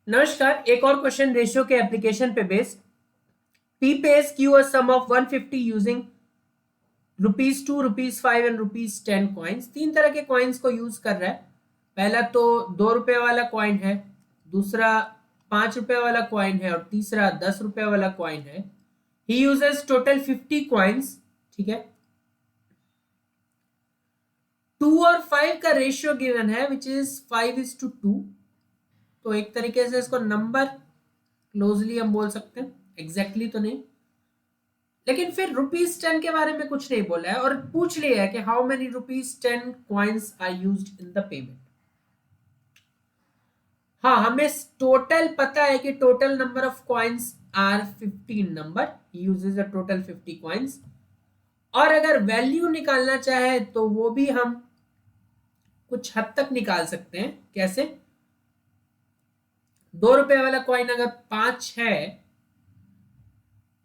नमस्कार। एक और क्वेश्चन रेशियो के एप्लीकेशन पे based. P pays Q a sum of 150 using ₹2, ₹5 and ₹10 coins. तीन तरह के कॉइन्स को यूज कर रहा है। पहला तो 2 रुपए वाला कॉइन है, दूसरा 5 रुपए वाला कॉइन है और तीसरा 10 रुपए वाला कॉइन है। He uses total 50 coins. ठीक है, 2 और 5 का रेशियो गिवन है विच इज 5:2। तो एक तरीके से इसको नंबर क्लोजली हम बोल सकते हैं, एग्जैक्टली तो नहीं। लेकिन फिर ₹10 के बारे में कुछ नहीं बोला है और पूछ लिया है कि how many ₹10 coins are used in the payment. हाँ, हमें टोटल पता है कि total number of coins are 15 number. Uses a total 50 coins. और अगर वैल्यू निकालना चाहे तो वो भी हम कुछ हद तक निकाल सकते हैं। कैसे? 2 रुपए वाला कॉइन अगर 5 है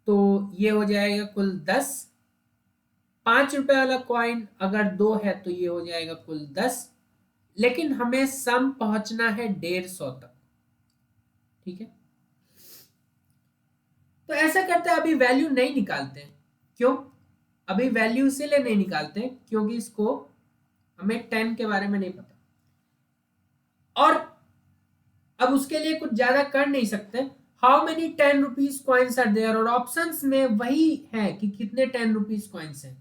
तो ये हो जाएगा कुल 10। 5 रुपए वाला कॉइन अगर 2 है तो ये हो जाएगा कुल 10। लेकिन हमें सम पहुंचना है 150 तक। ठीक है, तो ऐसा करते हैं, अभी वैल्यू नहीं निकालते हैं। क्यों? अभी वैल्यू इसीलिए नहीं निकालते हैं क्योंकि इसको हमें 10 के बारे में नहीं पता और अब उसके लिए कुछ ज्यादा कर नहीं सकते। How many 10 rupees coins are there, और ऑप्शंस में वही है कि कितने 10 रुपीज कॉइन्स हैं।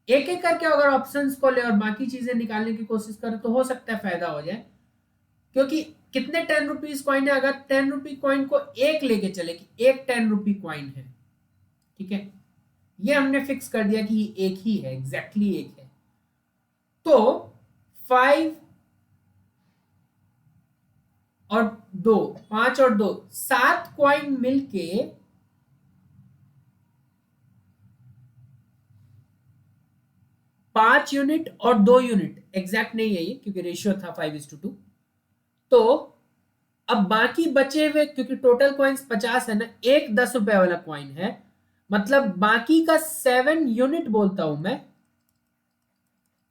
एक एक करके अगर ऑप्शंस को ले और बाकी चीजें निकालने की कोशिश करें तो हो सकता है फायदा हो जाए। क्योंकि कितने 10 रुपीज कॉइन है, अगर 10 रुपी कॉइन को एक लेके चले कि एक 10 रुपी कॉइन है, ठीक है, ये हमने फिक्स कर दिया कि ये एक ही है, एग्जैक्टली एक है। तो 5 और 2, 5 और 2, 7 कॉइन मिलके 5 यूनिट और 2 यूनिट, एग्जैक्ट नहीं है ये क्योंकि रेशियो था 5:2। तो अब बाकी बचे हुए, क्योंकि टोटल कॉइन्स 50 है ना, एक 10 रुपए वाला कॉइन है, मतलब बाकी का 7 यूनिट बोलता हूं मैं,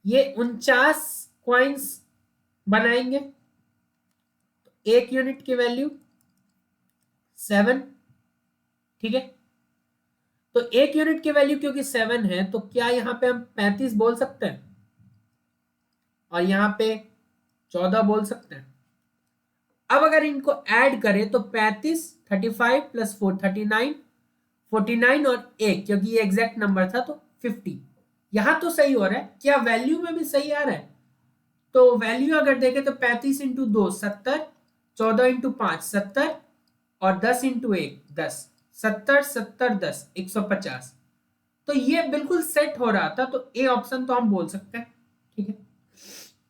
ये 49 कॉइन्स बनाएंगे। एक यूनिट की वैल्यू 7। ठीक है, तो एक यूनिट की वैल्यू क्योंकि 7 है तो क्या यहां पे हम 35 बोल सकते हैं और यहां पे 14 बोल सकते हैं। अब अगर इनको ऐड करें तो 35, 35 प्लस 4 39, 49 और एक, क्योंकि ये एग्जैक्ट नंबर था तो 50। यहां तो सही हो रहा है, क्या वैल्यू में भी सही आ रहा है? तो वैल्यू अगर देखें तो 35 इंटू 2 70, 14 इंटू 5 70 और 10 इंटू 1 10, 70 70 10 150। तो ये बिल्कुल सेट हो रहा था, तो ए ऑप्शन तो हम बोल सकते हैं। ठीक है,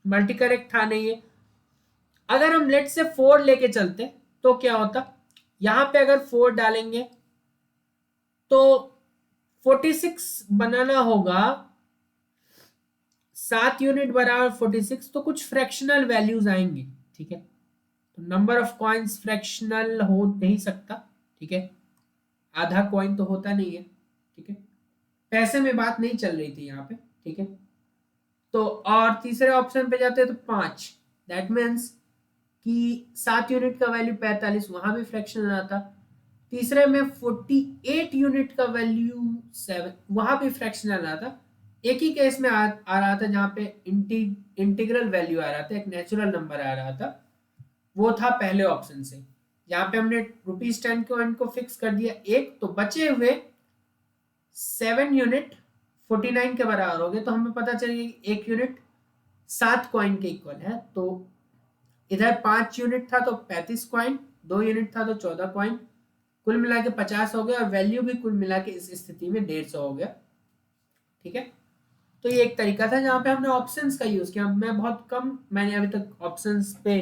मल्टी करेक्ट था नहीं ये। अगर हम लेट से 4 लेके चलते तो क्या होता, यहां पे अगर 4 डालेंगे तो 46 बनाना होगा। 7 यूनिट बराबर 46, तो कुछ फ्रैक्शनल वैल्यूज आएंगे। ठीक है, तो नंबर ऑफ कॉइन्स फ्रैक्शनल हो नहीं सकता। ठीक है, आधा कॉइन तो होता नहीं है। ठीक है, पैसे में बात नहीं चल रही थी यहाँ पे। ठीक है, तो और तीसरे ऑप्शन पे जाते हैं तो 5, दैट मीन्स कि 7 यूनिट का वैल्यू 45, वहां भी फ्रैक्शनल आता। तीसरे में 48 यूनिट का वैल्यू 7, वहां भी फ्रैक्शनल आता। एक ही केस में आ रहा था जहां पे इंटीग्रल वैल्यू आ रहा था, एक नेचुरल नंबर आ रहा था, वो था पहले ऑप्शन से। यहाँ पे हमने ₹10 को फिक्स कर दिया एक, तो बचे हुए 7 यूनिट 49 के बराबर हो गए। तो हमें पता चलिए एक यूनिट 7 कॉइन के इक्वल है। तो इधर 5 यूनिट था तो 35 कॉइन, 2 यूनिट था तो 14 कॉइन, कुल मिला के 50 हो गया और वैल्यू भी कुल मिला के इस स्थिति में 150 हो गया। ठीक है, तो ये एक तरीका था जहां पे हमने ऑप्शंस का यूज किया। मैं बहुत कम, मैंने अभी तक ऑप्शंस पे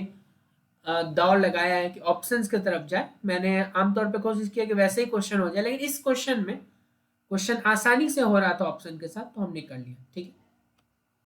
दौड़ लगाया है कि ऑप्शंस की तरफ जाए। मैंने आमतौर पे कोशिश किया कि वैसे ही क्वेश्चन हो जाए, लेकिन इस क्वेश्चन में क्वेश्चन आसानी से हो रहा था ऑप्शन के साथ, तो हमने कर लिया। ठीक है।